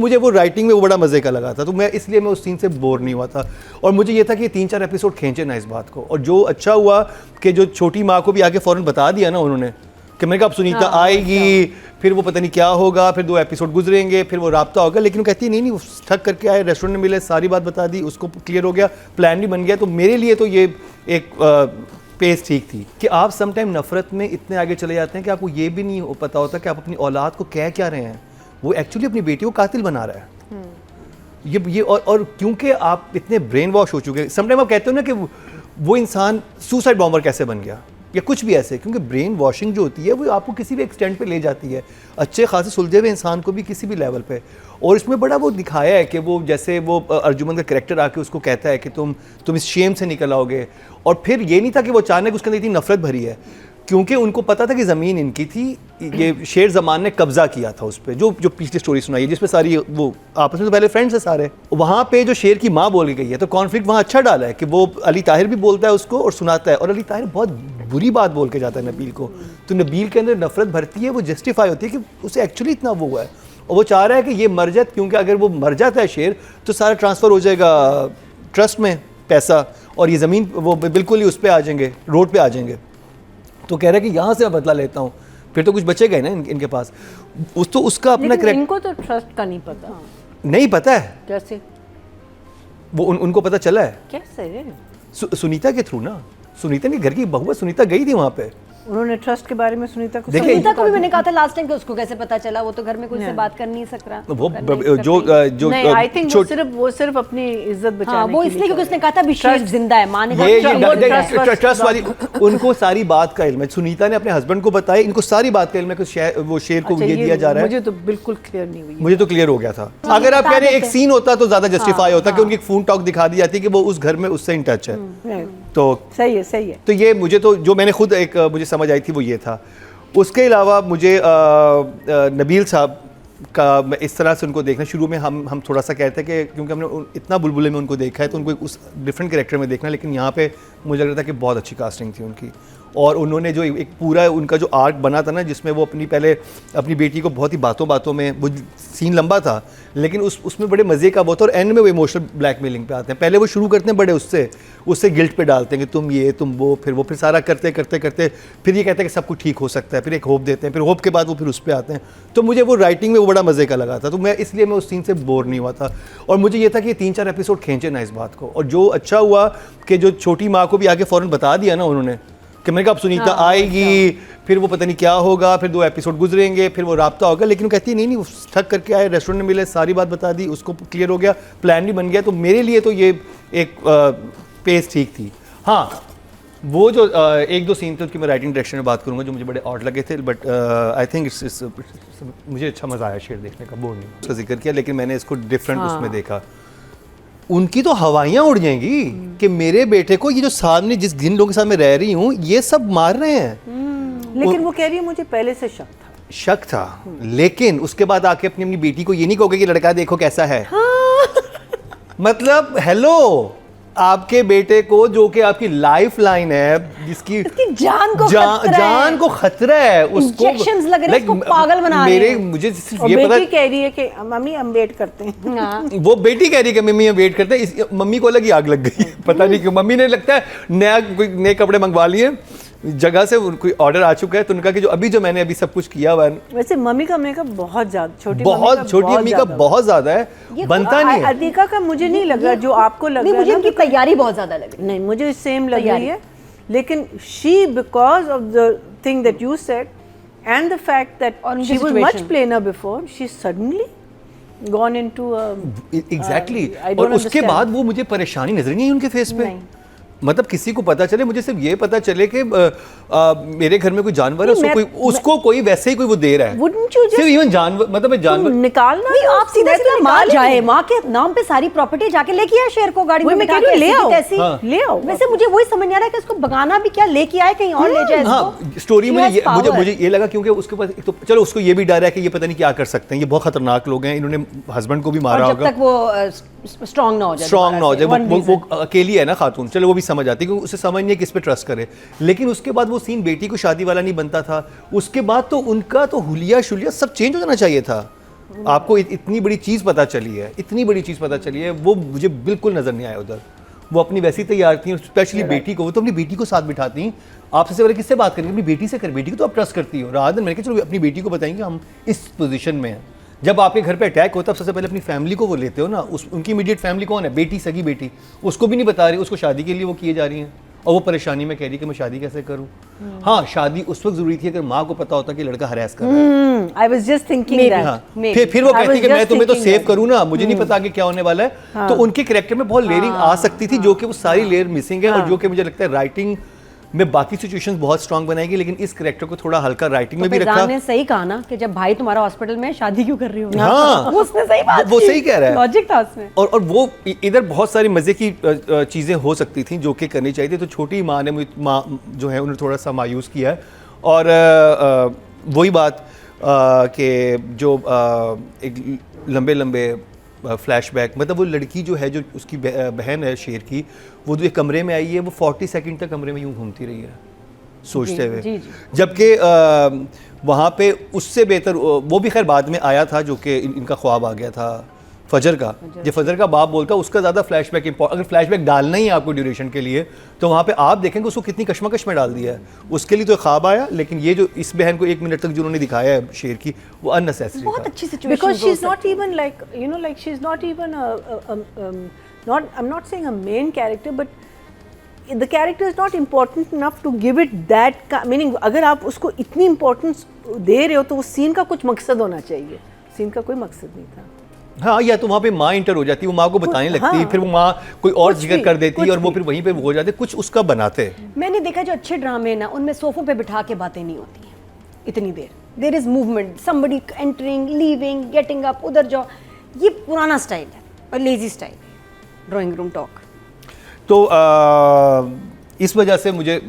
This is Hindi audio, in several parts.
मुझे वो राइटिंग में वो बड़ा मज़े का लगा था, तो मैं इसलिए मैं उस सीन से बोर नहीं हुआ था। और मुझे ये था कि 3-4 एपिसोड खींचे ना इस बात को। और जो अच्छा हुआ कि जो छोटी माँ को भी आके फ़ौरन बता दिया ना उन्होंने कि मैंने कहा अब सुनीता आएगी, फिर वो पता नहीं क्या होगा, फिर 2 एपिसोड गुजरेंगे, फिर वो राब्ता होगा, लेकिन वो कहती नहीं वो थक करके आए, रेस्टोरेंट में मिले, सारी बात बता दी, उसको क्लियर हो गया, प्लान भी बन गया। तो मेरे लिए तो ये एक पेस ठीक थी कि आप सम टाइम नफरत में इतने आगे चले जाते हैं कि आपको ये भी नहीं पता होता कि आप अपनी औलाद को कह क्या रहे हैं। वो एक्चुअली अपनी बेटी को कातिल बना रहा है। ये और क्योंकि आप इतने ब्रेन वॉश हो चुके हैं, समटाइम आप कहते हो ना कि वो इंसान सुसाइड बॉम्बर कैसे बन गया या कुछ भी ऐसे, क्योंकि ब्रेन वॉशिंग जो होती है वो आपको किसी भी एक्सटेंट पे ले जाती है, अच्छे खासे सुलझे हुए इंसान को भी किसी भी लेवल पे। और इसमें बड़ा वो दिखाया है कि वो जैसे वो अर्जुमन का कैरेक्टर आके उसको कहता है कि तुम इस शेम से निकल आओगे। और फिर ये नहीं था कि वो अचानक उसके अंदर इतनी नफरत भरी है, क्योंकि उनको पता था कि ज़मीन इनकी थी, ये शेर ज़मान ने कब्जा किया था उस पर, जो पिछली स्टोरी सुनाई है जिसमें सारी वो आपस में तो पहले फ्रेंड्स है सारे, वहाँ पे जो शेर की माँ बोल गई है, तो कॉन्फ्लिक्ट वहाँ अच्छा डाला है कि वो अली ताहिर भी बोलता है उसको और सुनाता है, और अली ताहिर बहुत बुरी बात बोल के जाता है नबील को, तो नबील के अंदर नफरत भरती है, वो जस्टिफाई होती है कि उसे एक्चुअली इतना वो हुआ है, और वो चाह रहा है कि ये मर जाए, क्योंकि अगर वो मर जाता है शेर तो सारा ट्रांसफ़र हो जाएगा ट्रस्ट में पैसा, और ये ज़मीन वो बिल्कुल ही उस पर आ जाएंगे, रोड पर आ जाएंगे। तो कह रहा है कि यहाँ से मैं बदला लेता हूँ, फिर तो कुछ बचेगा ही ना इनके पास। तो उसका अपना करेक्ट, इनको तो ट्रस्ट का नहीं पता। नहीं पता है कैसे वो उनको पता चला है कैसे? सुनीता के थ्रू ना, सुनीता की घर की बहू है, सुनीता गई थी वहाँ पे, उन्होंने ट्रस्ट के बारे में सुनीता को भी मैंने कहा था लास्ट टाइम कि उसको कैसे पता चला, वो तो घर में कोई से बात कर नहीं सक रहा। वो जो नहीं, आई थिंक वो सिर्फ अपनी इज्जत बचाने वो इसलिए क्योंकि उसने कहा था भी शेर जिंदा है, माने ट्रस्ट वाली उनको सारी बात का इल्म है। सुनीता ने अपने हस्बैंड को बताया, इनको सारी बात का इल्म है कि वो शेर को ये दिया जा रहा है। मुझे तो बिल्कुल क्लियर नहीं हुई, मुझे तो क्लियर हो गया था। अगर आप कह रहे हैं एक सीन होता तो ज्यादा जस्टिफाई होता कि उनकी फोन टॉक दिखा दी जाती कि वो उस घर में उससे इन टच है। तो सही है। तो ये मुझे तो जो मैंने खुद एक मुझे समझ आई थी वो ये था। उसके अलावा मुझे नबील साहब का मैं इस तरह से उनको देखना, शुरू में हम थोड़ा सा कहते हैं कि क्योंकि हमने इतना बुलबुले में उनको देखा है तो उनको उस डिफरेंट कैरेक्टर में देखना, लेकिन यहाँ पे मुझे लग रहा था कि बहुत अच्छी कास्टिंग थी उनकी, और उन्होंने जो एक पूरा उनका जो आर्क बना था ना, जिसमें वो पहले अपनी बेटी को बहुत ही बातों में, वो सीन लंबा था लेकिन उसमें बड़े मज़े का वो था, और एंड में वो इमोशनल ब्लैकमेलिंग पे आते हैं। पहले वो शुरू करते हैं बड़े उससे गिल्ट पे डालते हैं कि तुम ये तुम वो, फिर सारा करते फिर ये कहते हैं कि सब कुछ ठीक हो सकता है, फिर एक होप देते हैं, फिर होप के बाद वो फिर उस पर आते हैं। तो मुझे वो राइटिंग में वो बड़ा मज़े का लगा था, तो मैं इसलिए मैं उस सीन से बोर नहीं हुआ था। और मुझे ये था कि 3-4 एपिसोड खींचे ना इस बात को। और जो अच्छा हुआ कि जो छोटी माँ को भी आके फ़ौरन बता दिया ना उन्होंने कि मैंने कहा अब सुनीता आएगी, फिर वो पता नहीं क्या होगा, फिर 2 एपिसोड गुजरेंगे, फिर वो राब्ता होगा, लेकिन वो कहती नहीं वो थक करके आए, रेस्टोरेंट में मिले, सारी बात बता दी, उसको क्लियर हो गया, प्लान भी बन गया। तो मेरे लिए तो ये एक पेस ठीक थी। हाँ, वो जो 1-2 सीन थे उसकी मैं राइटिंग डायरेक्शन में बात करूँगा जो मुझे बड़े ऑड लगे थे, बट आई थिंक मुझे अच्छा मज़ा आया शेर देखने का, बोर नहीं उसका जिक्र किया, लेकिन मैंने इसको डिफरेंट उसमें देखा। उनकी तो हवाइयाँ उड़ जाएंगी कि मेरे बेटे को ये जो सामने जिन लोगों के साथ मैं रह रही हूँ ये सब मार रहे हैं। लेकिन वो कह रही है मुझे पहले से शक था, लेकिन उसके बाद आके अपनी बेटी को ये नहीं कहोगे कि लड़का देखो कैसा है। मतलब हेलो, आपके बेटे को जो कि आपकी लाइफ लाइन है, जिसकी जान को खतरा है, उसको इंजेक्शंस लग रहे हैं, उसको पागल बना रहे हैं। मुझे ये पता है, कह रही है कि मम्मी हम वेट करते हैं। वो बेटी कह रही है कि मम्मी हम वेट करते हैं, मम्मी को अलग ही आग लग गई पता नहीं क्यों। मम्मी ने लगता है नए कपड़े मंगवा लिए, जगह से कोई ऑर्डर आ चुका है, तो उनका कि जो मैंने अभी सब कुछ किया हुआ है। वैसे मम्मी का मेकअप बहुत ज्यादा, छोटी मम्मी का बहुत ज्यादा है, बनता नहीं है। अदिका का मुझे नहीं लग रहा जो आपको लग रहा है, मुझे उनकी तैयारी बहुत ज्यादा लगी। नहीं, मुझे सेम लग रही है, लेकिन she because of the thing that you said and the fact that she was much planar before, she suddenly gone into exactly. और उसके बाद वो मुझे परेशानी नजर नहीं आई उनके फेस पे। मतलब किसी को पता चले, मुझे सिर्फ ये पता चले कि मेरे घर में कोई जानवर है, उसको कोई वैसे ही कोई वो दे रहा है, सिर्फ इवन जानवर, मतलब जानवर निकालना नहीं, आप सीधा सीधा मार जाए, माँ के नाम पे सारी प्रॉपर्टी जाके लेके आए शेर को गाड़ी में बिठा के, ले आओ। वैसे मुझे वही समझ नहीं आ रहा है कि उसको भगाना भी क्या, लेके आए कहीं और ले जाए। हाँ, स्टोरी में मुझे ये लगा क्योंकि उसके पास तो चलो उसको ये भी डर है कि ये पता नहीं क्या कर सकते हैं, ये बहुत खतरनाक लोग हैं, इन्होंने हस्बैंड को भी मारा होगा, जब तक वो स्ट्रांग ना हो जाए, वो अकेली है ना खातून, चलो वो भी समझ आती है क्योंकि उसे समझ नहीं किस पे ट्रस्ट करे। लेकिन उसके बाद वो सीन बेटी को शादी वाला नहीं बनता था, उसके बाद तो उनका तो हुलिया शुलिया सब चेंज हो जाना चाहिए था। आपको इतनी बड़ी चीज़ पता चली है, इतनी बड़ी चीज़ पता चली है, वो मुझे बिल्कुल नज़र नहीं आया उधर। वो अपनी वैसी तैयार थी, स्पेशली बेटी को, वो तो अपनी बेटी को साथ बिठाती। आप सबसे पहले किससे बात करेंगे? अपनी बेटी से कर, बेटी को तो आप ट्रस्ट करती हो। रात दिन मैंने कहा चलो अपनी बेटी को बताएंगे हम इस पोजीशन में हैं। जब आपके घर पे अटैक होता है सबसे पहले अपनी फैमिली को वो लेते हो ना, उनकी इमीडिएट फैमिली कौन है? बेटी, सगी बेटी, उसको भी नहीं बता रही, उसको शादी के लिए वो किए जा रही हैं और वो परेशानी में कह रही कि मैं शादी कैसे करूं। हाँ, शादी उस वक्त जरूरी थी अगर माँ को पता होता कि लड़का हरास कर रहा है। I was just thinking that. हाँ, फिर वो कहती कि मैं तुम्हें तो सेव करूँ ना, मुझे नहीं पता कि क्या होने वाला है। तो उनके कैरेक्टर में बहुत लेयरिंग आ सकती थी, जो कि वो सारी लेयर मिसिंग है, और जो कि मुझे लगता है राइटिंग में बाकी सिचुएशंस बहुत स्ट्रांग बनाएगी, लेकिन इस कैरेक्टर को थोड़ा हल्का राइटिंग में भी रखा। ने सही कहा ना कि जब भाई तुम्हारा हॉस्पिटल में, शादी क्यों कर रही हो? हाँ, उसने सही बात वो सही कह रहा है, लॉजिक था उसमें। और वो इधर बहुत सारी मजे की चीजें हो सकती थी जो कि करनी चाहिए थी। तो छोटी माँ ने माँ जो है उन्हें थोड़ा सा मायूस किया है। और वही बात कि जो एक लंबे लंबे फ्लैशबैक, मतलब वो लड़की जो है, जो उसकी बहन है शेर की, वो जो एक कमरे में आई है, वो 40 सेकंड तक कमरे में यूं घूमती रही है सोचते हुए, जबकि वहाँ पे उससे बेहतर वो भी खैर बाद में आया था, जो कि इनका ख्वाब आ गया था फजर का। जो फजर का बाप बोलता, उसका ज़्यादा फ्लैशबैक अगर फ्लैशबैक डालना ही है आपको ड्यूरेशन के लिए, तो वहाँ पे आप देखेंगे उसको कितनी कश्मकश में डाल दिया है। उसके लिए तो ख्वाब आया, लेकिन ये जो इस बहन को 1 मिनट तक जो उन्होंने दिखाया है शेर की, वो अननेसेसरी था। बहुत अच्छी situation, because she's not even like, you know, like she's not even not, I'm not saying a main character, but the character is not important enough to give it that meaning. अगर आप उसको इतनी इम्पोर्टेंस दे रहे हो तो उस सीन का कुछ मकसद होना चाहिए। सीन का कोई मकसद नहीं था। हाँ, या तो वहाँ पे माँ इंटर हो जाती, वो माँ को बताने लगती, हाँ, फिर वो माँ कोई और जिक्र कर देती और वो फिर वहीं पे हो जाते, कुछ उसका बनाते। मैंने देखा जो अच्छे ड्रामे हैं ना, उनमें सोफों पे बिठा के बातें नहीं होती हैं इतनी देर। There is movement, somebody entering, leaving, getting up, उधर जाओ। ये पुराना स्टाइल है और लेजी स्टाइल है ड्राइंग रूम टॉक। तो इस वजह से मुझे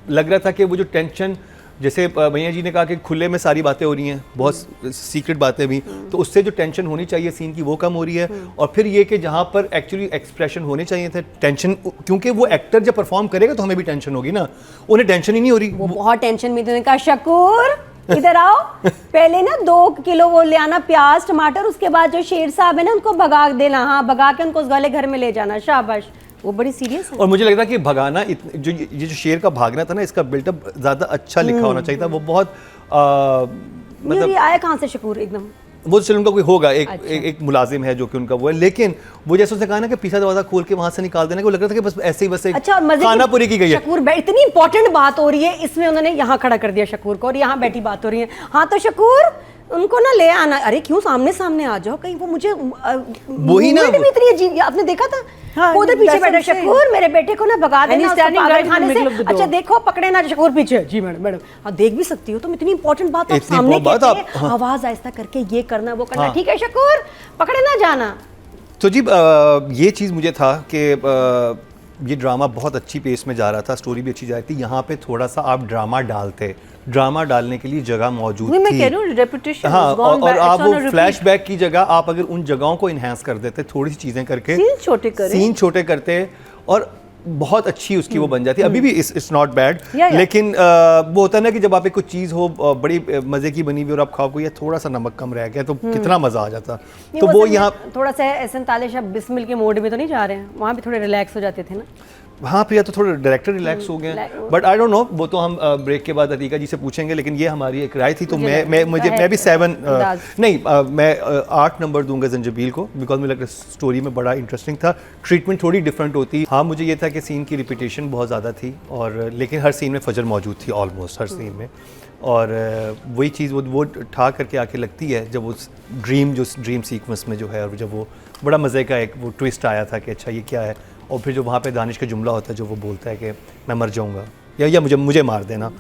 लग रहा था कि वो जो टेंशन, जैसे भैया जी ने कहा कि खुले में सारी बातें हो रही हैं, बहुत सीक्रेट बातें भी, तो उससे जो टेंशन होनी चाहिए सीन की वो कम हो रही है। और फिर ये कि जहाँ पर एक्चुअली एक्सप्रेशन होने चाहिए थे, टेंशन, क्योंकि वो एक्टर जब परफॉर्म करेगा तो हमें भी टेंशन होगी ना, उन्हें टेंशन ही नहीं हो रही। वो बहुत टेंशन में, उन्होंने कहा शकूर इधर आओ, पहले ना 2 किलो वो ले आना प्याज टमाटर, उसके बाद जो शेर साहब है ना उनको भगा देना, हाँ भगा के उनको उस वाले घर में ले जाना, शाबाश। वो बड़ी सीरियस है। और मुझे लगता है कि भगाना, जो ये जो शेर का भागना था ना, इसका बिल्डअप ज़्यादा अच्छा लिखा होना चाहिए था। वो बहुत मतलब ये आया कहाँ से शकूर एकदम? वो चलो उनका कोई होगा, एक मुलाजिम है जो कि उनका वो है, लेकिन वो जैसे उसने कहा ना कि पीछा दरवाजा खोल के वहां से निकाल देना, को लग रहा था कि बस ऐसे ही बस एक अच्छा, खाना पूरी की गई है। शकूर इतनी इंपॉर्टेंट बात हो रही है इसमें, उन्होंने यहाँ खड़ा कर दिया शकूर को, और यहाँ बैठी बात हो रही है। हाँ तो शकूर उनको ना ले आना। अरे क्यों, सामने सामने आ जाओ कहीं। वो मुझे वही ना, भी इतनी अजीब, आपने देखा था? हाँ, उधर पीछे बैठा शकूर, मेरे बेटे को ना भगा देना पागलखाने से। अच्छा देखो पकड़े ना, शकूर पीछे। जी मैडम, मैडम हाँ देख भी सकती हो तुम, इतनी इंपॉर्टेंट बात आप सामने कहते हैं, आवाज आहिस्ता करके ये करना वो करना। ठीक है शकूर, पकड़े ना जाना। तो जी ये चीज़ मुझे था कि ये ड्रामा बहुत अच्छी पेस में जा रहा था, स्टोरी भी अच्छी जा रही थी। यहाँ पे थोड़ा सा आप ड्रामा डालते, ड्रामा डालने के लिए जगह मौजूद थी। मैं कह रही हूँ रेपिटेशन। हाँ, और आप वो फ्लैशबैक की जगह आप अगर उन जगहों को इन्हांस कर देते, थोड़ी सी चीज़ें करके, सीन छोटे करते, और बहुत अच्छी उसकी वो बन जाती है। अभी भी इट्स नॉट बैड, लेकिन वो होता है ना कि जब आप एक कुछ चीज़ हो बड़ी मज़े की बनी हुई और आप खाओ कोई थोड़ा सा नमक कम रह गया तो कितना मज़ा आ जाता। तो वो यहाँ थोड़ा सा एहसन तालिश अब बिस्मिल के मोड में तो नहीं जा रहे हैं, वहाँ भी थोड़े रिलैक्स हो जाते थे ना। हाँ, फिर या तो थोड़े डायरेक्टर रिलैक्स हो गए, बट आई डोंट नो, वो तो हम ब्रेक के बाद अतीका जी से पूछेंगे। लेकिन ये हमारी एक राय थी, तो मैं भी 7 नहीं, मैं 8 नंबर दूंगा जंजीबील को, बिकॉज मुझे लग रहा है स्टोरी में बड़ा इंटरेस्टिंग था, ट्रीटमेंट थोड़ी डिफरेंट होती। हाँ, मुझे ये था कि सीन की रिपीटेशन बहुत ज़्यादा थी, और लेकिन हर सीन में फजर मौजूद थी, ऑलमोस्ट हर सीन में। और वही चीज़ वो ठा करके आके लगती है जब उस ड्रीम सीक्वेंस में जो है, और जब वो बड़ा मज़े का एक वो ट्विस्ट आया था कि अच्छा ये क्या है। और फिर जो वहाँ पे दानिश का जुमला होता है, जो वो बोलता है कि मैं मर जाऊँगा या मुझे मार देना,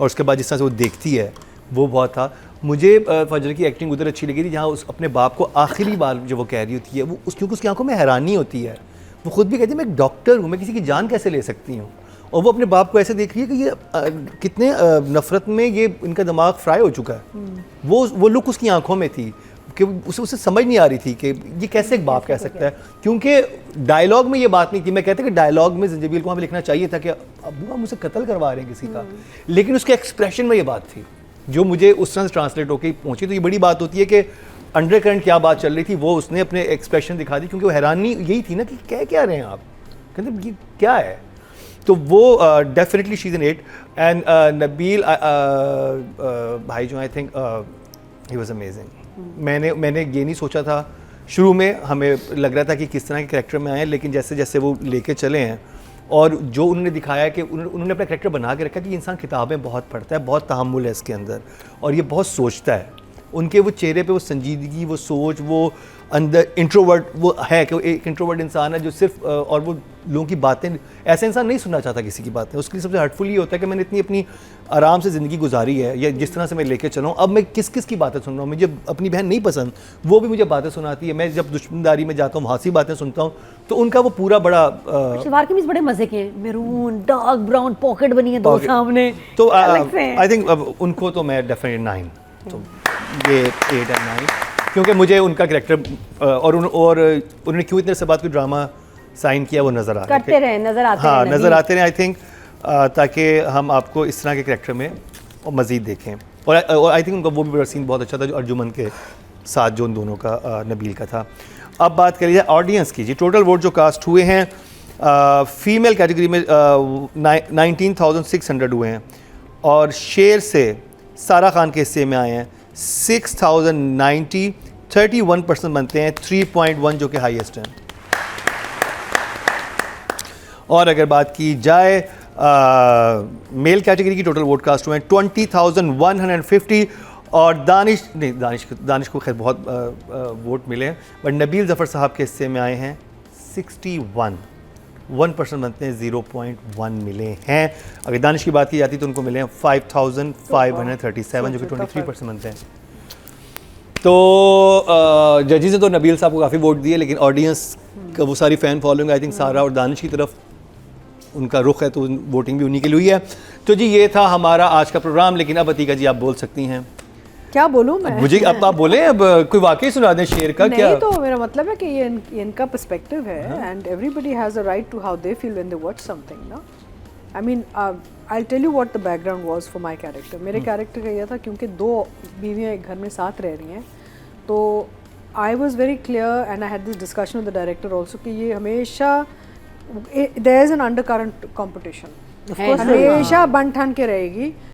और उसके बाद जिस तरह से वो देखती है, वो बहुत था। मुझे फजर की एक्टिंग उधर अच्छी लगी थी जहाँ उस अपने बाप को आखिरी बार जो वो कह रही होती है, वो क्योंकि उसकी आंखों में हैरानी होती है। वो खुद भी कहती है मैं एक डॉक्टर हूँ, मैं किसी की जान कैसे ले सकती हूँ। और वो अपने बाप को ऐसे देख रही है कि ये कितने नफ़रत में ये इनका दिमाग फ्राई हो चुका है। वो लुक उसकी आंखों में थी कि उसे समझ नहीं आ रही थी कि ये कैसे एक बाप कह सकता है, क्योंकि डायलॉग में ये बात नहीं थी। मैं कहता कि डायलॉग में ज़ंजीबील को वहाँ पे लिखना चाहिए था कि अबू आप मुझसे कत्ल करवा रहे हैं किसी का, लेकिन उसके एक्सप्रेशन में ये बात थी जो मुझे उस तरह से ट्रांसलेट होकर पहुँची। तो ये बड़ी बात होती है कि अंडर करंट क्या बात चल रही थी वो उसने अपने एक्सप्रेशन दिखा दी, क्योंकि वो हैरानी यही थी ना कि कह क्या रहे हैं आप, कहते ये क्या है। तो वो definitely she is an 8 and Nabeel भाई जो I think he was amazing. मैंने ये नहीं सोचा था शुरू में, हमें लग रहा था कि किस तरह के कैरेक्टर में आए हैं, लेकिन जैसे जैसे वो लेके चले हैं और जो उन्होंने दिखाया कि उन्होंने अपना कैरेक्टर बना के रखा कि इंसान किताबें बहुत पढ़ता है, बहुत तहम्मुल है इसके अंदर और ये बहुत सोचता है। उनके वो चेहरे पे वो संजीदगी, वो सोच, वो अंदर इंट्रोवर्ट वो है कि वो एक इंट्रोवर्ट इंसान है जो सिर्फ और वो लोगों की बातें, ऐसा इंसान नहीं सुनना चाहता किसी की बातें। उसके लिए सबसे हर्टफुल ये होता है कि मैंने इतनी अपनी आराम से ज़िंदगी गुजारी है, या जिस तरह से मैं लेके चला हूँ, अब मैं किस किस की बातें सुन रहा हूँ। मुझे अपनी बहन नहीं पसंद, वो भी मुझे बातें सुनाती है। मैं जब दुश्मनदारी में जाता हूँ वहाँ सी बातें सुनता हूँ, तो उनका वो पूरा बड़ा शिवार के भी बड़े मजे के हैं, मैरून डार्क ब्राउन पॉकेट बनी है दो सामने, तो आई थिंक उनको तो मैं डेफिनेटली 9, तो ये 8 और 9, क्योंकि मुझे उनका कैरेक्टर और उन्होंने क्यों इतने से बात कोई ड्रामा साइन किया वो नज़र आ रहा है, करते रहे, नजर आते हाँ रहे, नज़र आते रहे आई थिंक, ताकि हम आपको इस तरह के कैरेक्टर में और मज़ीद देखें। और आई थिंक उनका वो भी सीन बहुत अच्छा था जो अर्जुमन के साथ जो उन दोनों का नबील का था। अब बात करी जाए ऑडियंस की जी, टोटल वोट जो कास्ट हुए हैं फीमेल कैटेगरी में 19,600 हुए हैं, और शेर से सारा खान के हिस्से में आए हैं 6,090, 31% बनते हैं 3.1 जो कि हाईएस्ट हैं। और अगर बात की जाए मेल कैटेगरी की, टोटल वोट कास्ट हुए हैं 20,150, और दानिश को खैर बहुत वोट मिले हैं, बट नबील ज़फ़र साहब के हिस्से में आए हैं 61% बनते हैं 0.1 मिले हैं। अगर दानिश की बात की जाती तो उनको मिले हैं 5,537 जो कि 23% बनते हैं। तो जजेस ने तो नबील साहब को काफ़ी वोट दिए, लेकिन ऑडियंस का वो सारी फ़ैन फॉलोइंग आई थिंक सारा और दानिश की तरफ उनका रुख है, तो वोटिंग भी उन्हीं के लिए हुई है। तो जी ये था हमारा आज का प्रोग्राम, लेकिन अब अतीका जी आप बोल सकती हैं। क्या बोलूं मैं? मुझे अब आप बोले, अब कोई वाकई सुना दें शेर का। क्या नहीं, तो मेरा मतलब है कि ये इनका पर्सपेक्टिव है, and everybody has a right to how they feel when they watch something ना। I mean I tell you what the background was for my character. मेरे कैरेक्टर का यह था, क्योंकि 2 बीवियाँ एक घर में साथ रह रही हैं, तो I was very clear and I had this discussion with the director also कि ये हमेशा there is an undercurrent competition, हमेशा बन ठन के रहेगी